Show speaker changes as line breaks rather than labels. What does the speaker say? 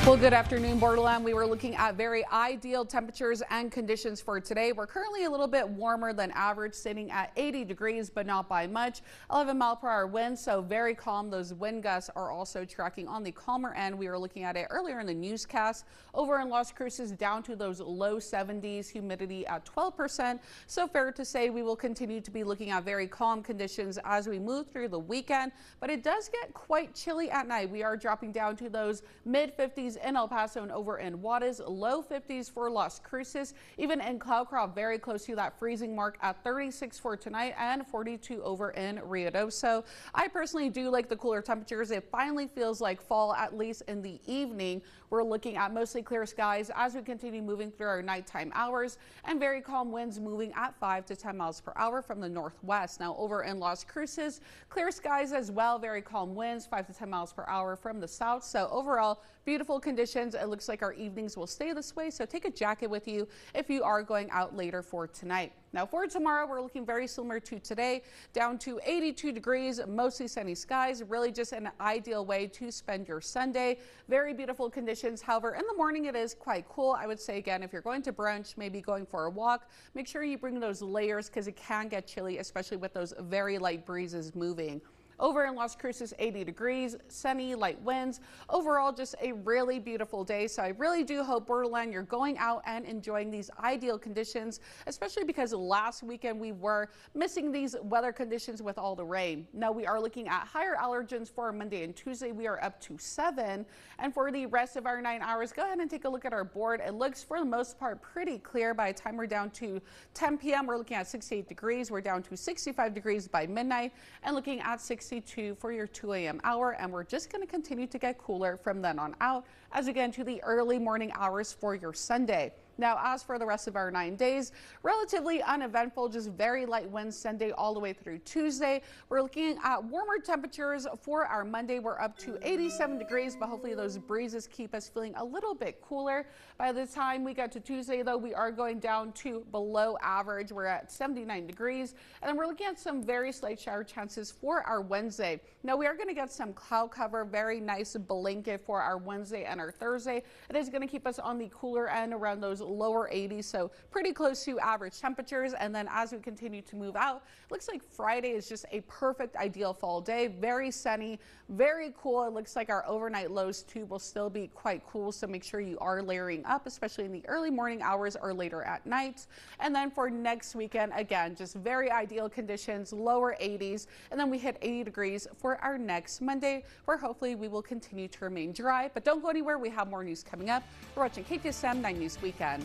Well, good afternoon, Borderland. We were looking at very ideal temperatures and conditions for today. We're currently a little bit warmer than average, sitting at 80 degrees, but not by much. 11-mile-per-hour winds, so very calm. Those wind gusts are also tracking on the calmer end. We were looking at it earlier in the newscast. Over in Las Cruces, down to those low 70s, humidity at 12%. So fair to say we will continue to be looking at very calm conditions as we move through the weekend, but it does get quite chilly at night. We are dropping down to those mid-50s in El Paso and over in Juarez, low 50s for Las Cruces, even in Cloudcroft, very close to that freezing mark at 36 for tonight and 42 over in Ruidoso. I personally do like the cooler temperatures. It finally feels like fall, at least in the evening. We're looking at mostly clear skies as we continue moving through our nighttime hours, and very calm winds moving at 5 to 10 miles per hour from the northwest. Now over in Las Cruces, clear skies as well, very calm winds, 5 to 10 miles per hour from the south. So overall, beautiful conditions. It looks like our evenings will stay this way, so take a jacket with you if you are going out later for tonight. Now for tomorrow, we're looking very similar to today, down to 82 degrees, mostly sunny skies, really just an ideal way to spend your Sunday. Very beautiful conditions. However, in the morning it is quite cool. I would say, again, if you're going to brunch, maybe going for a walk, make sure you bring those layers because it can get chilly, especially with those very light breezes moving. Over in Las Cruces, 80 degrees, sunny, light winds. Overall, just a really beautiful day. So I really do hope, Borderland, you're going out and enjoying these ideal conditions, especially because last weekend we were missing these weather conditions with all the rain. Now we are looking at higher allergens for Monday and Tuesday. We are up to 7. And for the rest of our 9 hours, go ahead and take a look at our board. It looks for the most part pretty clear. By the time we're down to 10 p.m., we're looking at 68 degrees. We're down to 65 degrees by midnight and looking at 62 for your 2 a.m. hour, and we're just going to continue to get cooler from then on out as we get into the early morning hours for your Sunday. Now, as for the rest of our 9 days, relatively uneventful, just very light winds Sunday all the way through Tuesday. We're looking at warmer temperatures for our Monday. We're up to 87 degrees, but hopefully those breezes keep us feeling a little bit cooler. By the time we get to Tuesday, though, we are going down to below average. We're at 79 degrees, and then we're looking at some very slight shower chances for our Wednesday. Now, we are going to get some cloud cover, very nice blanket for our Wednesday and our Thursday. It is going to keep us on the cooler end around those lower 80s, so pretty close to average temperatures. And then as we continue to move out, it looks like Friday is just a perfect ideal fall day. Very sunny, very cool. It looks like our overnight lows too will still be quite cool, so make sure you are layering up, especially in the early morning hours or later at night. And then for next weekend, again, just very ideal conditions, lower 80s, and then we hit 80 degrees for our next Monday, where hopefully we will continue to remain dry. But don't go anywhere, we have more news coming up. We're watching KTSM 9 News Weekend.